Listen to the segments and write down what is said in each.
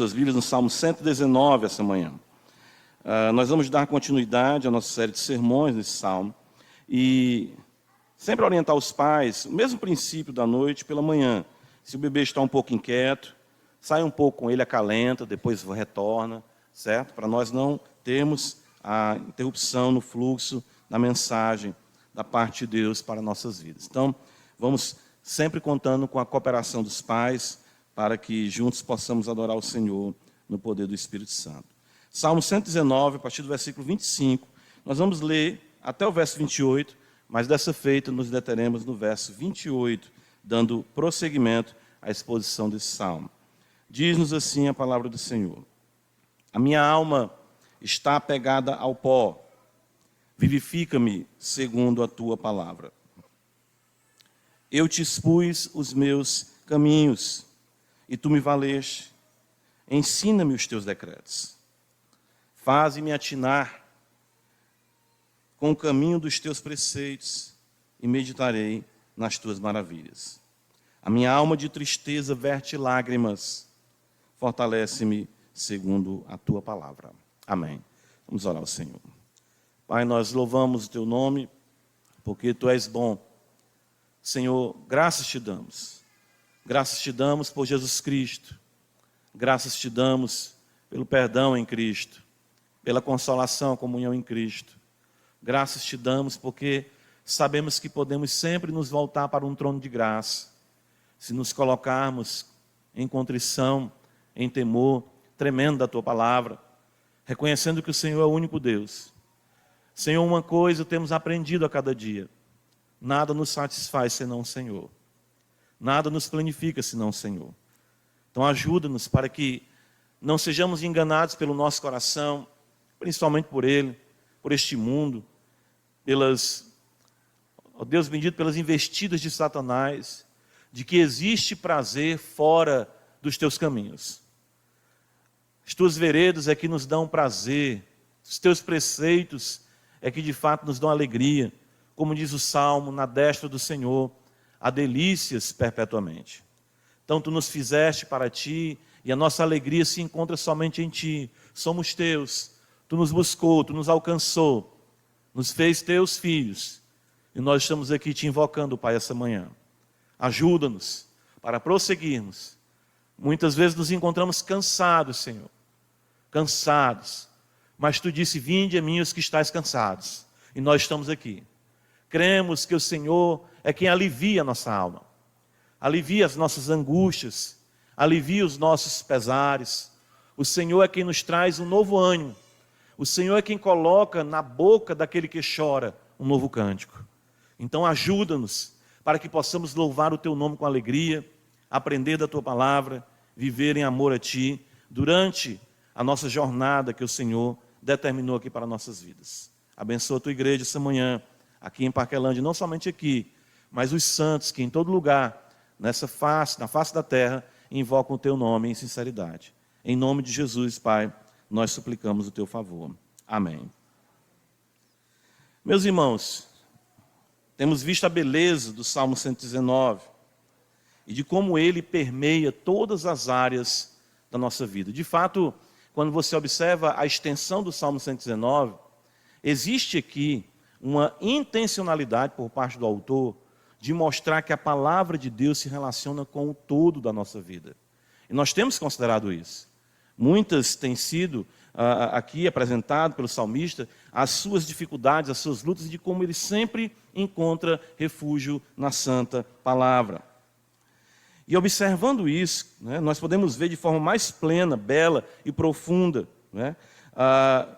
As Bíblias no Salmo 119 essa manhã. Nós vamos dar continuidade à nossa série de sermões nesse Salmo e sempre orientar os pais, o mesmo princípio da noite pela manhã. Se o bebê está um pouco inquieto, sai um pouco com ele, acalenta, depois retorna, certo? Para nós não termos a interrupção no fluxo da mensagem da parte de Deus para nossas vidas. Então, vamos sempre contando com a cooperação dos pais, para que juntos possamos adorar o Senhor no poder do Espírito Santo. Salmo 119, a partir do versículo 25, nós vamos ler até o verso 28, mas dessa feita nos deteremos no verso 28, dando prosseguimento à exposição desse salmo. Diz-nos assim a palavra do Senhor: A minha alma está apegada ao pó, vivifica-me segundo a tua palavra. Eu te expus os meus caminhos, e tu me valeste. Ensina-me os teus decretos. Faze-me atinar com o caminho dos teus preceitos, e meditarei nas tuas maravilhas. A minha alma de tristeza verte lágrimas. Fortalece-me segundo a tua palavra. Amém. Vamos orar ao Senhor. Pai, nós louvamos o teu nome, porque tu és bom. Senhor, graças te damos. Graças te damos por Jesus Cristo. Graças te damos pelo perdão em Cristo, pela consolação, comunhão em Cristo. Graças te damos porque sabemos que podemos sempre nos voltar para um trono de graça, se nos colocarmos em contrição, em temor tremendo da tua palavra, reconhecendo que o Senhor é o único Deus. Senhor, uma coisa temos aprendido a cada dia: nada nos satisfaz senão o Senhor. Nada nos planifica senão o Senhor. Então ajuda-nos para que não sejamos enganados pelo nosso coração, principalmente por ele, por este mundo, ó Deus bendito, pelas investidas de Satanás, de que existe prazer fora dos teus caminhos. As tuas veredas é que nos dão prazer, os teus preceitos é que de fato nos dão alegria. Como diz o Salmo, na destra do Senhor há delícias perpetuamente. Então tu nos fizeste para ti, e a nossa alegria se encontra somente em ti. Somos teus, tu nos buscou, tu nos alcançou, nos fez teus filhos, e nós estamos aqui te invocando, Pai, essa manhã. Ajuda-nos para prosseguirmos. Muitas vezes nos encontramos cansados, Senhor, cansados, mas tu disse: vinde a mim os que estáis cansados, e nós estamos aqui. Cremos que o Senhor é quem alivia a nossa alma, alivia as nossas angústias, alivia os nossos pesares. O Senhor é quem nos traz um novo ânimo. O Senhor é quem coloca na boca daquele que chora um novo cântico. Então ajuda-nos para que possamos louvar o teu nome com alegria, aprender da tua palavra, viver em amor a ti durante a nossa jornada que o Senhor determinou aqui para nossas vidas. Abençoa a tua igreja essa manhã, aqui em Parquelândia, não somente aqui, mas os santos que em todo lugar, na face da terra, invocam o teu nome em sinceridade. Em nome de Jesus, Pai, nós suplicamos o teu favor. Amém. Meus irmãos, temos visto a beleza do Salmo 119 e de como ele permeia todas as áreas da nossa vida. De fato, quando você observa a extensão do Salmo 119, existe aqui uma intencionalidade por parte do autor de mostrar que a palavra de Deus se relaciona com o todo da nossa vida. E nós temos considerado isso. Muitas têm sido aqui apresentado pelo salmista as suas dificuldades, as suas lutas, e de como ele sempre encontra refúgio na santa palavra. E observando isso, nós podemos ver de forma mais plena, bela e profunda,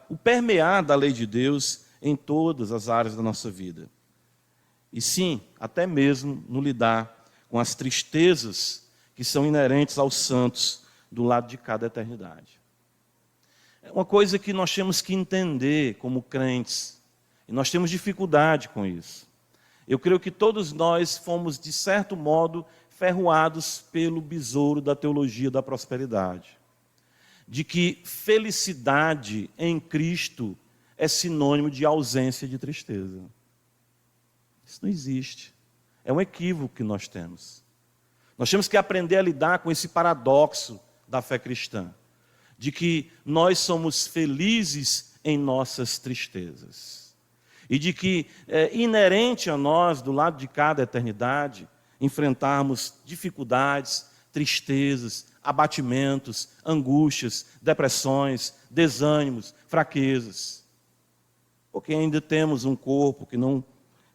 o permear da lei de Deus em todas as áreas da nossa vida. E sim, até mesmo no lidar com as tristezas que são inerentes aos santos do lado de cada eternidade. É uma coisa que nós temos que entender como crentes, e nós temos dificuldade com isso. Eu creio que todos nós fomos, de certo modo, ferroados pelo besouro da teologia da prosperidade, de que felicidade em Cristo é sinônimo de ausência de tristeza. Isso não existe. É um equívoco que nós temos. Nós temos que aprender a lidar com esse paradoxo da fé cristã. de que nós somos felizes em nossas tristezas. E de que é inerente a nós, do lado de cada eternidade, enfrentarmos dificuldades, tristezas, abatimentos, angústias, depressões, desânimos, fraquezas. Porque ainda temos um corpo que não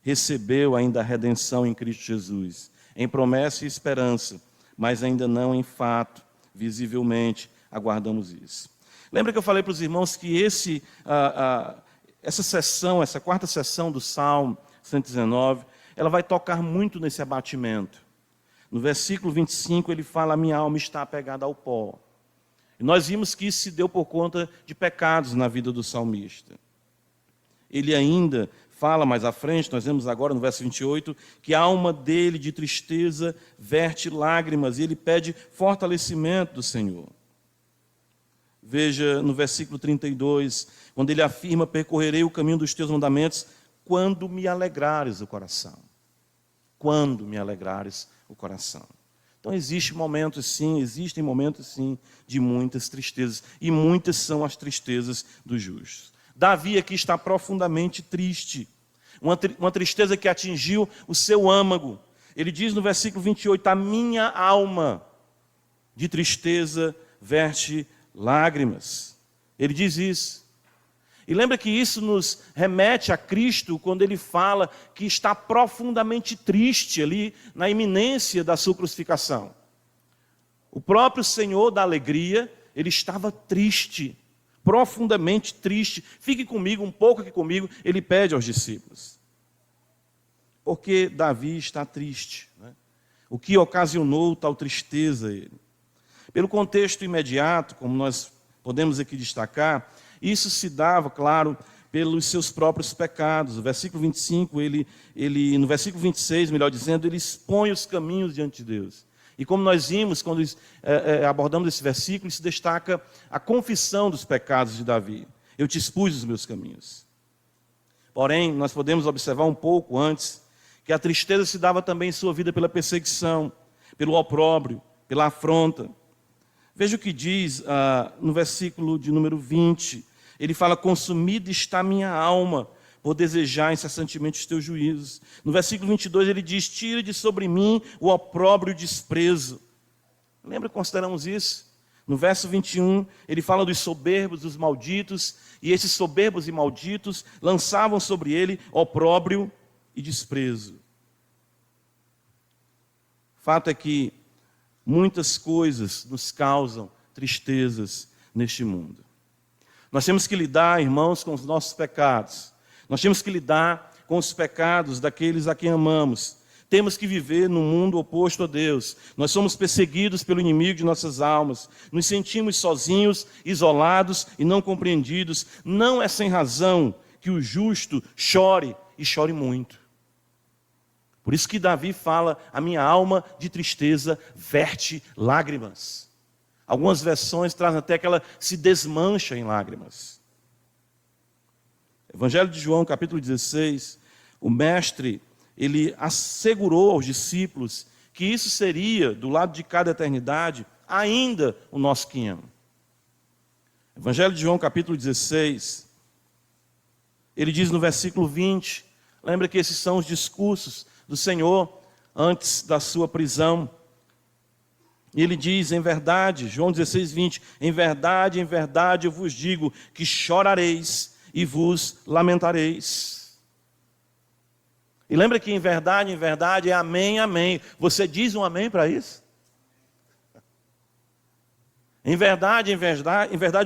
recebeu ainda a redenção em Cristo Jesus, em promessa e esperança, mas ainda não em fato, visivelmente, aguardamos isso. Lembra que eu falei para os irmãos que essa quarta sessão do Salmo 119, ela vai tocar muito nesse abatimento. No versículo 25 ele fala: a minha alma está apegada ao pó. E nós vimos que isso se deu por conta de pecados na vida do salmista. Ele ainda fala mais à frente, nós vemos agora no verso 28, que a alma dele de tristeza verte lágrimas, e ele pede fortalecimento do Senhor. Veja no versículo 32, quando ele afirma: percorrerei o caminho dos teus mandamentos, quando me alegrares o coração. Quando me alegrares o coração. Então existem momentos sim, de muitas tristezas, e muitas são as tristezas dos justos. Davi aqui está profundamente triste, uma tristeza que atingiu o seu âmago. Ele diz no versículo 28, a minha alma de tristeza verte lágrimas. Ele diz isso. E lembra que isso nos remete a Cristo quando ele fala que está profundamente triste ali na iminência da sua crucificação. O próprio Senhor da alegria, ele estava triste, profundamente triste. Fique comigo, um pouco aqui comigo, ele pede aos discípulos. Porque Davi está triste, né? O que ocasionou tal tristeza a ele? Pelo contexto imediato, como nós podemos aqui destacar, isso se dava, claro, pelos seus próprios pecados. No versículo 25, no versículo 26, melhor dizendo, ele expõe os caminhos diante de Deus. E como nós vimos, quando abordamos esse versículo, se destaca a confissão dos pecados de Davi. Eu te expus os meus caminhos. Porém, nós podemos observar um pouco antes, que a tristeza se dava também em sua vida pela perseguição, pelo opróbrio, pela afronta. Veja o que diz no versículo de número 20. Ele fala: consumida está minha alma, por desejar incessantemente os teus juízos. No versículo 22 ele diz: tira de sobre mim o opróbrio e o desprezo. Lembra que consideramos isso? No verso 21 ele fala dos soberbos, dos malditos, e esses soberbos e malditos lançavam sobre ele opróbrio e desprezo. O fato é que muitas coisas nos causam tristezas neste mundo. Nós temos que lidar, irmãos, com os nossos pecados. Nós temos que lidar com os pecados daqueles a quem amamos. Temos que viver num mundo oposto a Deus. Nós somos perseguidos pelo inimigo de nossas almas. Nos sentimos sozinhos, isolados e não compreendidos. Não é sem razão que o justo chore e chore muito. Por isso que Davi fala: a minha alma de tristeza verte lágrimas. Algumas versões trazem até que ela se desmancha em lágrimas. Evangelho de João, capítulo 16, o mestre, ele assegurou aos discípulos que isso seria, do lado de cada eternidade, ainda o nosso quinhão. Evangelho de João, capítulo 16, ele diz no versículo 20, lembra que esses são os discursos do Senhor antes da sua prisão. E ele diz: em verdade, João 16, 20, em verdade eu vos digo que chorareis e vos lamentareis. E lembra que em verdade é amém, amém. Você diz um amém para isso? Em verdade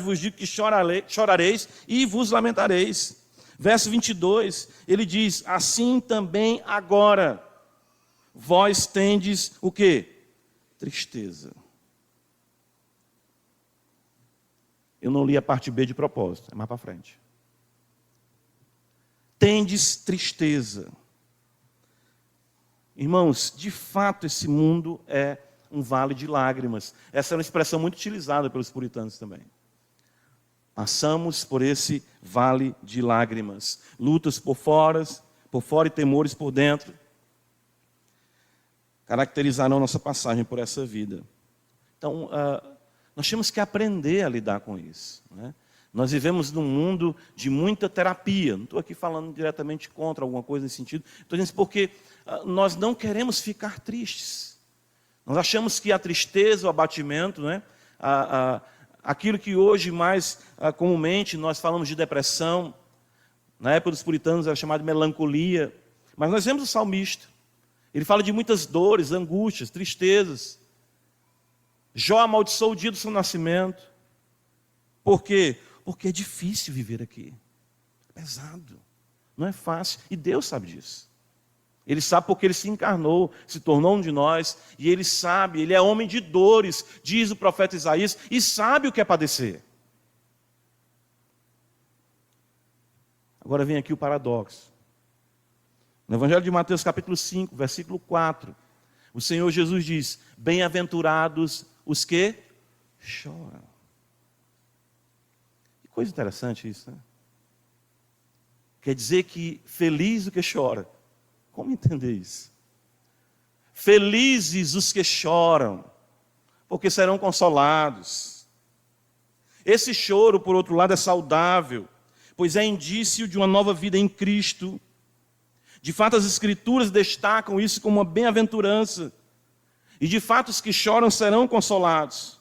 vos digo que chorareis e vos lamentareis. Verso 22, ele diz: assim também agora, vós tendes o quê? Tristeza. Eu não li a parte B de propósito, é mais para frente. Tendes tristeza. Irmãos, de fato esse mundo é um vale de lágrimas. Essa é uma expressão muito utilizada pelos puritanos também. Passamos por esse vale de lágrimas. Lutas por fora e temores por dentro. Caracterizarão nossa passagem por essa vida. Então, Nós temos que aprender a lidar com isso, né? Nós vivemos num mundo de muita terapia. Não estou aqui falando diretamente contra alguma coisa nesse sentido. Estou dizendo isso porque nós não queremos ficar tristes. Nós achamos que a tristeza, o abatimento, né? Aquilo que hoje mais comumente nós falamos de depressão, na época dos puritanos era chamado de melancolia. Mas nós vemos o salmista. Ele fala de muitas dores, angústias, tristezas. Jó amaldiçoou o dia do seu nascimento. Por quê? Porque é difícil viver aqui. É pesado. Não é fácil. E Deus sabe disso. Ele sabe porque Ele se encarnou, se tornou um de nós. E Ele sabe, Ele é homem de dores, diz o profeta Isaías, e sabe o que é padecer. Agora vem aqui o paradoxo. No Evangelho de Mateus capítulo 5, versículo 4, o Senhor Jesus diz: bem-aventurados os que choram. Que coisa interessante isso, né? Quer dizer que feliz o que chora. Como entender isso? Felizes os que choram, porque serão consolados. Esse choro, por outro lado, é saudável, pois é indício de uma nova vida em Cristo. De fato, as Escrituras destacam isso como uma bem-aventurança. E de fato, os que choram serão consolados.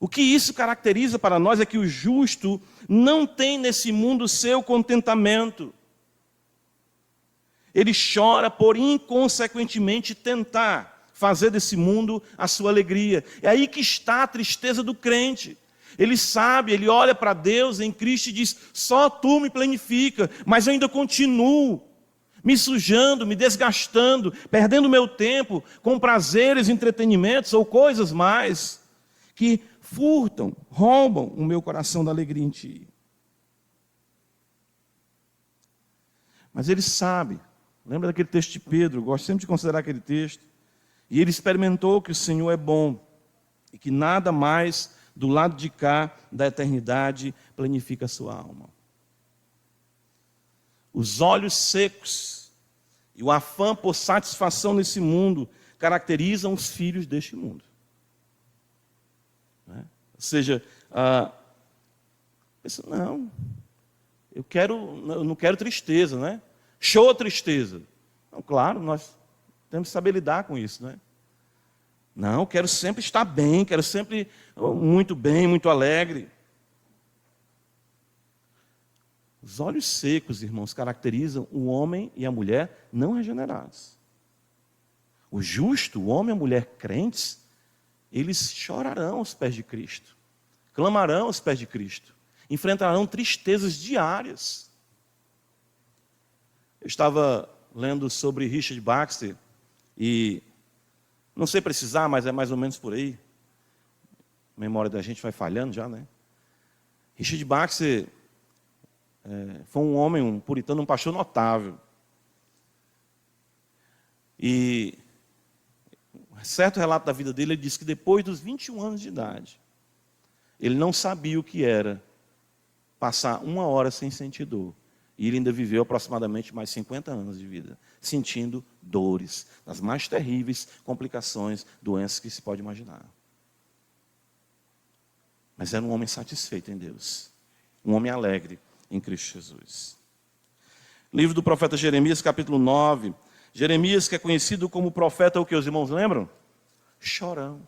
O que isso caracteriza para nós é que o justo não tem nesse mundo seu contentamento. Ele chora por inconsequentemente tentar fazer desse mundo a sua alegria. É aí que está a tristeza do crente. Ele sabe, ele olha para Deus em Cristo e diz: só tu me planifica, mas eu ainda continuo me sujando, me desgastando, perdendo meu tempo com prazeres, entretenimentos ou coisas mais que furtam, roubam o meu coração da alegria em ti. Mas ele sabe, lembra daquele texto de Pedro, eu gosto sempre de considerar aquele texto, e ele experimentou que o Senhor é bom, e que nada mais do lado de cá da eternidade planifica a sua alma. Os olhos secos e o afã por satisfação nesse mundo caracterizam os filhos deste mundo. Ou seja, pensa, não, eu não quero tristeza, né? Show a tristeza. Não, claro, nós temos que saber lidar com isso, né? Não, eu quero sempre estar bem, quero sempre muito bem, muito alegre. Os olhos secos, irmãos, caracterizam o homem e a mulher não regenerados. O justo, o homem e a mulher crentes, eles chorarão aos pés de Cristo, clamarão aos pés de Cristo, enfrentarão tristezas diárias. Eu estava lendo sobre Richard Baxter, e não sei precisar, mas é mais ou menos por aí. A memória da gente vai falhando já, né? Richard Baxter foi um homem, um puritano, um pastor notável. E certo relato da vida dele, ele disse que depois dos 21 anos de idade, ele não sabia o que era passar 1 hora sem sentir dor. E ele ainda viveu aproximadamente mais 50 anos de vida, sentindo dores, das mais terríveis complicações, doenças que se pode imaginar. Mas era um homem satisfeito em Deus, um homem alegre em Cristo Jesus. Livro do profeta Jeremias, capítulo 9. Jeremias, que é conhecido como profeta, o que os irmãos lembram? Chorão.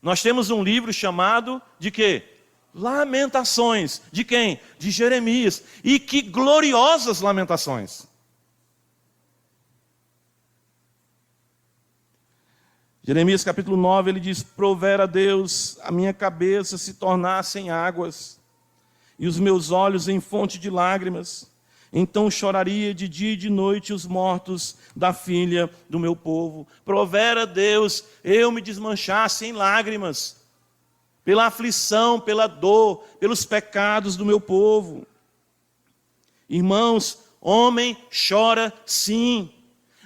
Nós temos um livro chamado de quê? Lamentações. De quem? De Jeremias. E que gloriosas lamentações. Jeremias capítulo 9, ele diz: provera Deus a minha cabeça se tornassem águas, e os meus olhos em fonte de lágrimas. Então choraria de dia e de noite os mortos da filha do meu povo. Provera Deus eu me desmanchasse em lágrimas, pela aflição, pela dor, pelos pecados do meu povo. Irmãos, homem chora sim.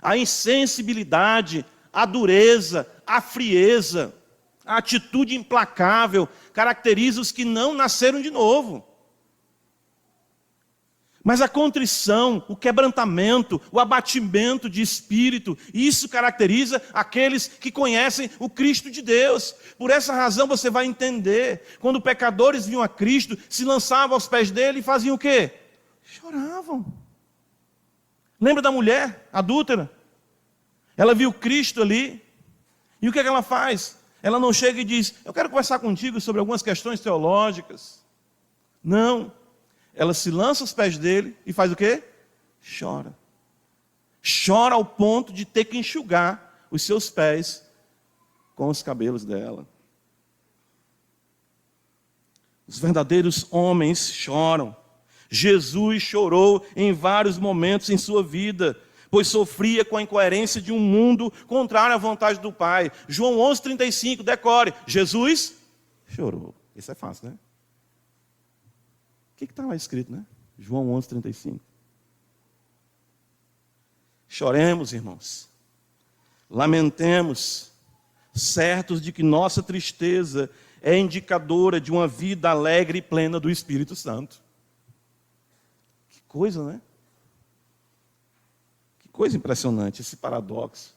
A insensibilidade, a dureza, a frieza, a atitude implacável caracteriza os que não nasceram de novo. Mas a contrição, o quebrantamento, o abatimento de espírito, isso caracteriza aqueles que conhecem o Cristo de Deus. Por essa razão você vai entender, quando pecadores vinham a Cristo, se lançavam aos pés dele e faziam o quê? Choravam. Lembra da mulher adúltera? Ela viu Cristo ali, e o que é que ela faz? Ela não chega e diz, eu quero conversar contigo sobre algumas questões teológicas. Não. Ela se lança aos pés dele e faz o quê? Chora. Chora ao ponto de ter que enxugar os seus pés com os cabelos dela. Os verdadeiros homens choram. Jesus chorou em vários momentos em sua vida, pois sofria com a incoerência de um mundo contrário à vontade do Pai. João 11:35, decore. Jesus chorou. Isso é fácil, né? O que está lá escrito, né? João 11:35. Choremos, irmãos. Lamentemos, certos de que nossa tristeza é indicadora de uma vida alegre e plena do Espírito Santo. Que coisa, né? Que coisa impressionante esse paradoxo.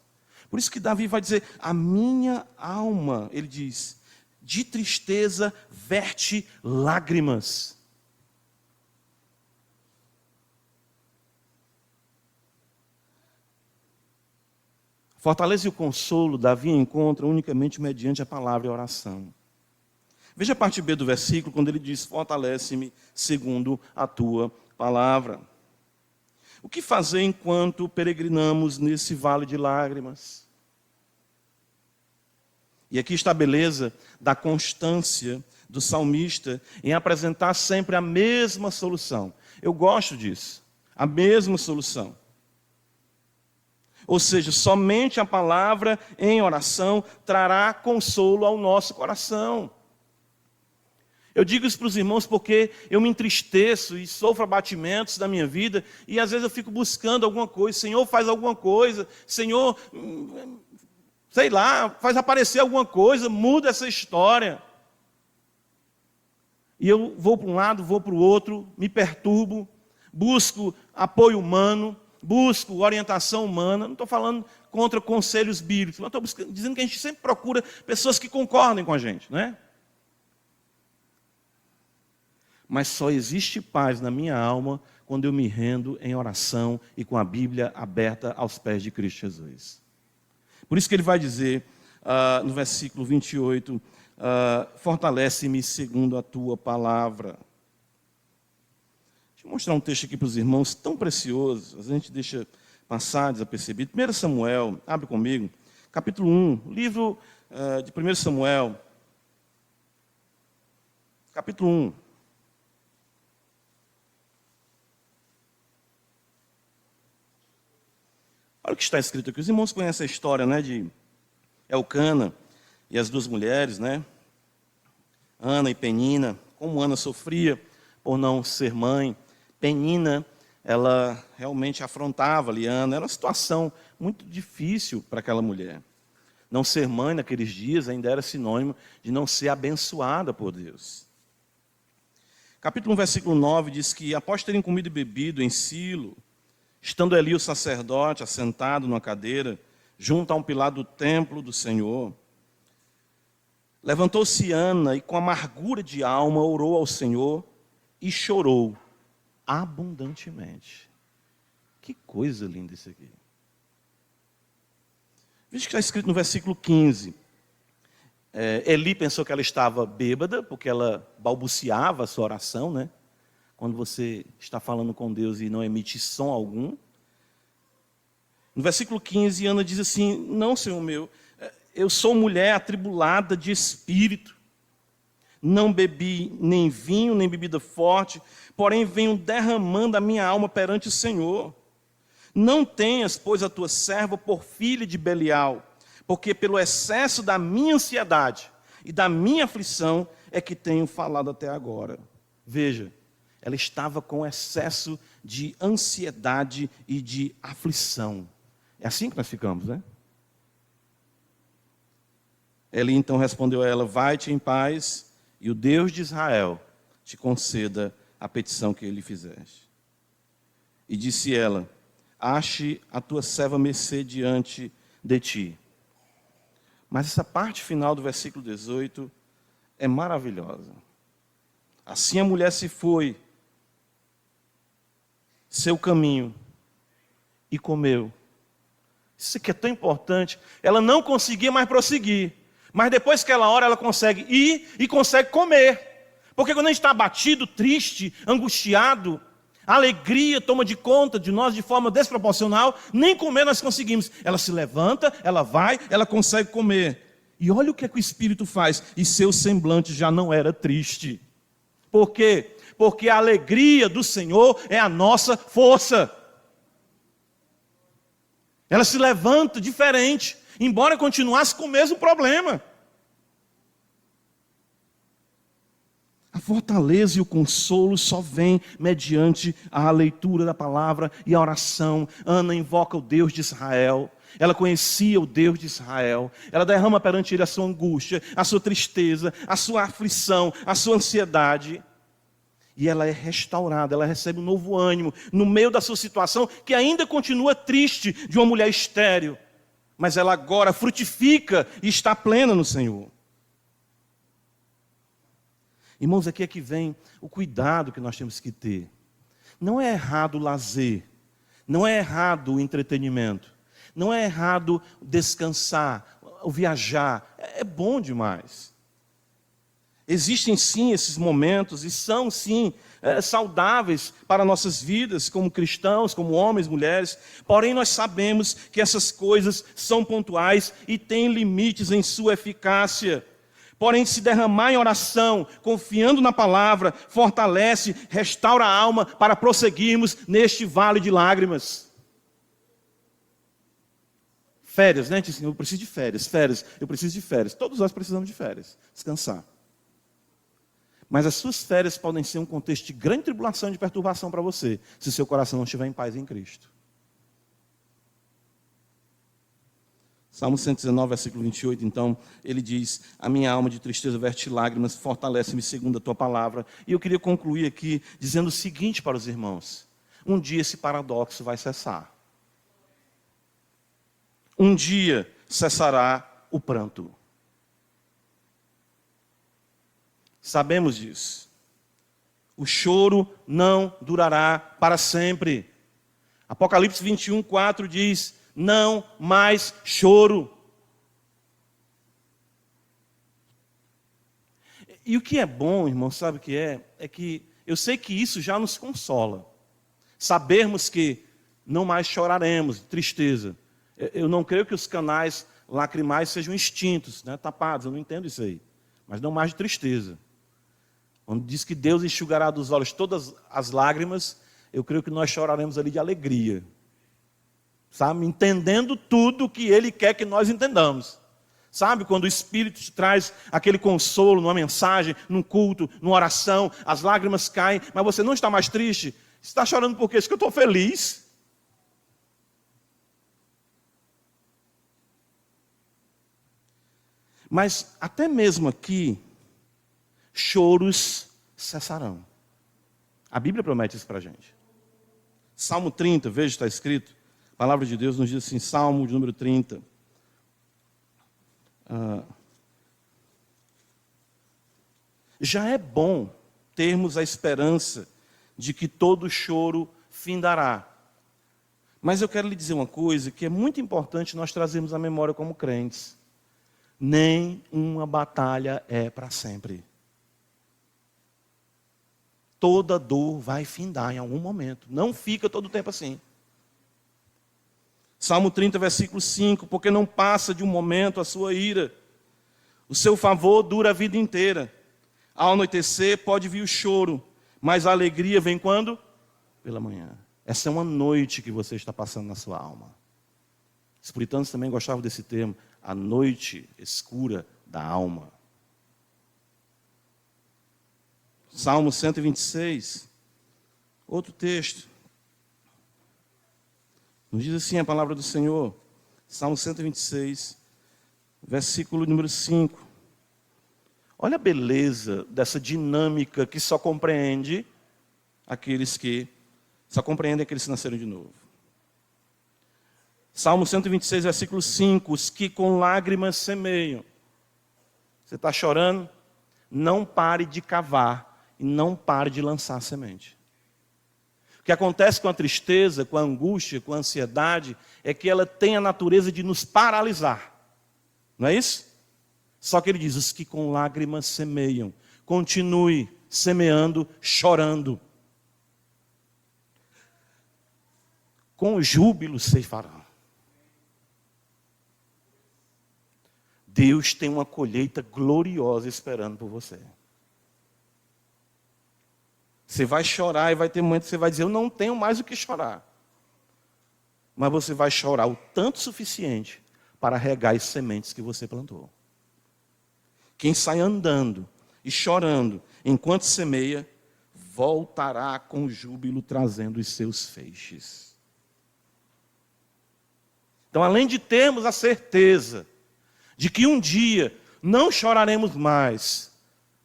Por isso que Davi vai dizer, a minha alma, ele diz, de tristeza verte lágrimas. Fortaleza e o consolo, Davi encontra unicamente mediante a palavra e a oração. Veja a parte B do versículo, quando ele diz, fortalece-me segundo a tua palavra. O que fazer enquanto peregrinamos nesse vale de lágrimas? E aqui está a beleza da constância do salmista em apresentar sempre a mesma solução. Eu gosto disso, a mesma solução. Ou seja, somente a palavra em oração trará consolo ao nosso coração. Eu digo isso para os irmãos porque eu me entristeço e sofro abatimentos da minha vida e às vezes eu fico buscando alguma coisa. Senhor, faz alguma coisa. Senhor, sei lá, faz aparecer alguma coisa, muda essa história. E eu vou para um lado, vou para o outro, me perturbo, busco apoio humano, busco orientação humana. Não estou falando contra conselhos bíblicos, mas estou dizendo que a gente sempre procura pessoas que concordem com a gente, não é? Mas só existe paz na minha alma quando eu me rendo em oração e com a Bíblia aberta aos pés de Cristo Jesus. Por isso que ele vai dizer, no versículo 28, fortalece-me segundo a tua palavra. Deixa eu mostrar um texto aqui para os irmãos, tão precioso, a gente deixa passar desapercebido. 1 Samuel, abre comigo, capítulo 1, livro de 1 Samuel, capítulo 1. Olha o que está escrito aqui. Os irmãos conhecem a história, né, de Elcana e as duas mulheres, né? Ana e Penina. Como Ana sofria por não ser mãe. Penina, ela realmente afrontava ali Ana. Era uma situação muito difícil para aquela mulher. Não ser mãe naqueles dias ainda era sinônimo de não ser abençoada por Deus. Capítulo 1, versículo 9 diz que após terem comido e bebido em Silo, estando ali o sacerdote assentado numa cadeira, junto a um pilar do templo do Senhor, levantou-se Ana e com amargura de alma orou ao Senhor e chorou abundantemente. Que coisa linda isso aqui. Veja que está escrito no versículo 15. Eli pensou que ela estava bêbada, porque ela balbuciava a sua oração, né? Quando você está falando com Deus e não emite som algum. No versículo 15, Ana diz assim, não, Senhor meu, eu sou mulher atribulada de espírito, não bebi nem vinho, nem bebida forte, porém venho derramando a minha alma perante o Senhor. Não tenhas, pois, a tua serva por filha de Belial, porque pelo excesso da minha ansiedade e da minha aflição é que tenho falado até agora. Veja, ela estava com excesso de ansiedade e de aflição. É assim que nós ficamos, né? Ele então respondeu a ela, vai-te em paz, e o Deus de Israel te conceda a petição que ele fizeste. E disse ela: ache a tua serva mercê diante de ti. Mas essa parte final do versículo 18 é maravilhosa. Assim a mulher se foi, seu caminho, e comeu. Isso aqui é tão importante. Ela não conseguia mais prosseguir. Mas depois que ela ora, ela consegue ir e consegue comer. Porque quando a gente está abatido, triste, angustiado, a alegria toma de conta de nós de forma desproporcional, nem comer nós conseguimos. Ela se levanta, ela vai, ela consegue comer. E olha o que é que o Espírito faz. E seu semblante já não era triste. Por quê? Porque a alegria do Senhor é a nossa força. Ela se levanta diferente, embora continuasse com o mesmo problema. A fortaleza e o consolo só vem mediante a leitura da palavra e a oração. Ana invoca o Deus de Israel. Ela conhecia o Deus de Israel. Ela derrama perante ele a sua angústia, a sua tristeza, a sua aflição, a sua ansiedade. E ela é restaurada, ela recebe um novo ânimo no meio da sua situação, que ainda continua triste, de uma mulher estéril. Mas ela agora frutifica e está plena no Senhor. Irmãos, aqui é que vem o cuidado que nós temos que ter. Não é errado o lazer, não é errado o entretenimento, não é errado descansar, o viajar, é bom demais. Existem sim esses momentos e são sim saudáveis para nossas vidas como cristãos, como homens, mulheres. Porém nós sabemos que essas coisas são pontuais e têm limites em sua eficácia. Porém, se derramar em oração, confiando na palavra, fortalece, restaura a alma para prosseguirmos neste vale de lágrimas. Férias, né? Eu preciso de férias, eu preciso de férias. Todos nós precisamos de férias, descansar. Mas as suas férias podem ser um contexto de grande tribulação e de perturbação para você, se seu coração não estiver em paz em Cristo. Salmo 119, versículo 28, então, ele diz: a minha alma de tristeza verte lágrimas, fortalece-me segundo a tua palavra. E eu queria concluir aqui dizendo o seguinte para os irmãos: um dia esse paradoxo vai cessar. Um dia cessará o pranto. Sabemos disso. O choro não durará para sempre. Apocalipse 21, 4 diz: não mais choro. E o que é bom, irmão, sabe o que é? É que eu sei que isso já nos consola. Sabermos que não mais choraremos de tristeza. Eu não creio que os canais lacrimais sejam extintos, né, tapados, eu não entendo isso aí. Mas não mais de tristeza. Quando diz que Deus enxugará dos olhos todas as lágrimas, eu creio que nós choraremos ali de alegria. Sabe? Entendendo tudo que Ele quer que nós entendamos. Sabe? Quando o Espírito te traz aquele consolo numa mensagem, num culto, numa oração, as lágrimas caem, mas você não está mais triste. Você está chorando por quê? Isso que eu estou feliz. Mas até mesmo aqui, choros cessarão. A Bíblia promete isso para a gente. Salmo 30, veja, está escrito. A palavra de Deus nos diz assim, Salmo de número 30. Já é bom termos a esperança de que todo choro findará. Mas eu quero lhe dizer uma coisa que é muito importante nós trazermos à memória como crentes. Nem uma batalha é para sempre. Toda dor vai findar em algum momento. Não fica todo o tempo assim. Salmo 30, versículo 5. Porque não passa de um momento a sua ira. O seu favor dura a vida inteira. Ao anoitecer pode vir o choro. Mas a alegria vem quando? Pela manhã. Essa é uma noite que você está passando na sua alma. Os puritanos também gostavam desse termo. A noite escura da alma. Salmo 126, outro texto. Nos diz assim a palavra do Senhor. Salmo 126, versículo número 5. Olha a beleza dessa dinâmica que só compreende aqueles que só compreendem que eles nasceram de novo. Salmo 126, versículo 5, os que com lágrimas semeiam. Você está chorando? Não pare de cavar e não pare de lançar a semente. O que acontece com a tristeza, com a angústia, com a ansiedade, é que ela tem a natureza de nos paralisar. Não é isso? Só que ele diz, os que com lágrimas semeiam, continue semeando, chorando. Com júbilo ceifarão. Deus tem uma colheita gloriosa esperando por você. Você vai chorar e vai ter momentos que você vai dizer, eu não tenho mais o que chorar. Mas você vai chorar o tanto suficiente para regar as sementes que você plantou. Quem sai andando e chorando enquanto semeia, voltará com júbilo trazendo os seus feixes. Então, além de termos a certeza de que um dia não choraremos mais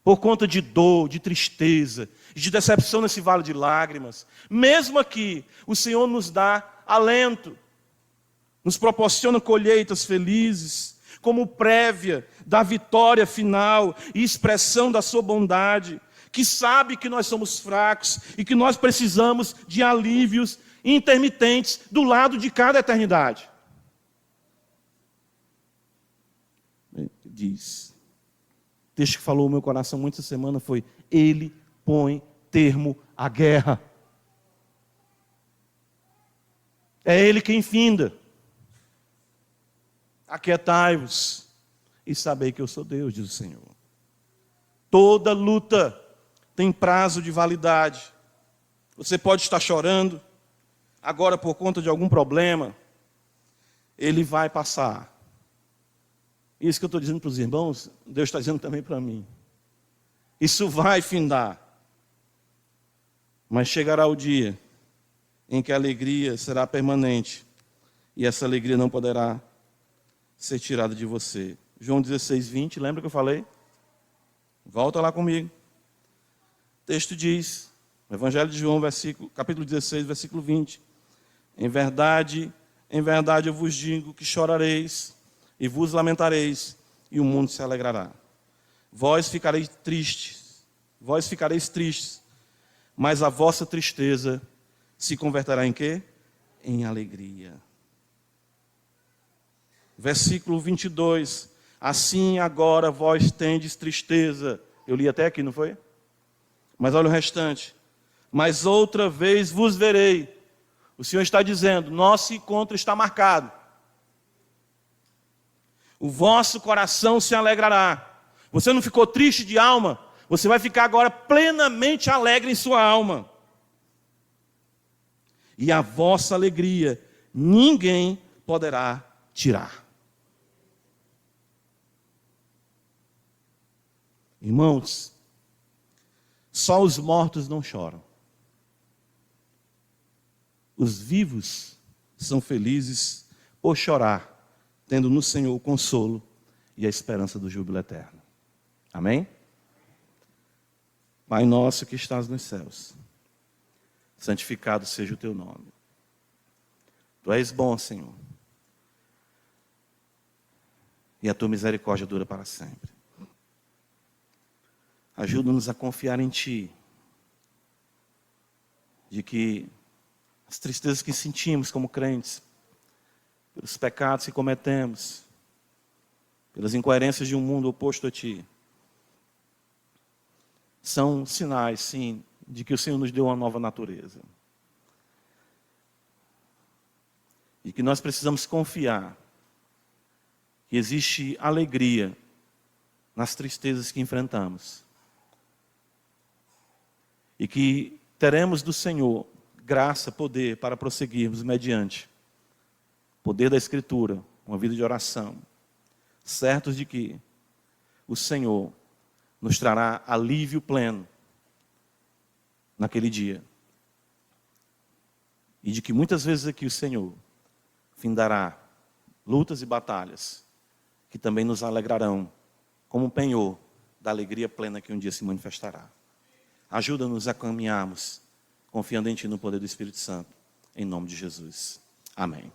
por conta de dor, de tristeza, de decepção nesse vale de lágrimas, mesmo aqui, o Senhor nos dá alento, nos proporciona colheitas felizes, como prévia da vitória final e expressão da sua bondade, que sabe que nós somos fracos e que nós precisamos de alívios intermitentes do lado de cada eternidade. Diz, o texto que falou o meu coração muito essa semana foi, ele põe termo à guerra. É ele quem finda. Aquietai-vos e sabei que eu sou Deus, diz o Senhor. Toda luta tem prazo de validade. Você pode estar chorando, agora por conta de algum problema, ele vai passar. Isso que eu estou dizendo para os irmãos, Deus está dizendo também para mim. Isso vai findar. Mas chegará o dia em que a alegria será permanente. E essa alegria não poderá ser tirada de você. João 16, 20, lembra que eu falei? Volta lá comigo. O texto diz, no Evangelho de João, capítulo 16, versículo 20. Em verdade eu vos digo que chorareis e vos lamentareis, e o mundo se alegrará. Vós ficareis tristes, mas a vossa tristeza se converterá em quê? Em alegria. Versículo 22. Assim agora vós tendes tristeza. Eu li até aqui, não foi? Mas olha o restante. Mas outra vez vos verei. O Senhor está dizendo, nosso encontro está marcado. O vosso coração se alegrará. Você não ficou triste de alma? Você vai ficar agora plenamente alegre em sua alma. E a vossa alegria ninguém poderá tirar. Irmãos, só os mortos não choram. Os vivos são felizes por chorar, tendo no Senhor o consolo e a esperança do júbilo eterno. Amém? Pai nosso que estás nos céus, santificado seja o teu nome. Tu és bom, Senhor, e a tua misericórdia dura para sempre. Ajuda-nos a confiar em Ti, de que as tristezas que sentimos como crentes, pelos pecados que cometemos, pelas incoerências de um mundo oposto a Ti, são sinais, sim, de que o Senhor nos deu uma nova natureza. E que nós precisamos confiar que existe alegria nas tristezas que enfrentamos. E que teremos do Senhor graça, poder para prosseguirmos mediante poder da Escritura, uma vida de oração, certos de que o Senhor nos trará alívio pleno naquele dia. E de que muitas vezes aqui o Senhor findará lutas e batalhas que também nos alegrarão como um penhor da alegria plena que um dia se manifestará. Ajuda-nos a caminharmos confiando em Ti no poder do Espírito Santo. Em nome de Jesus. Amém.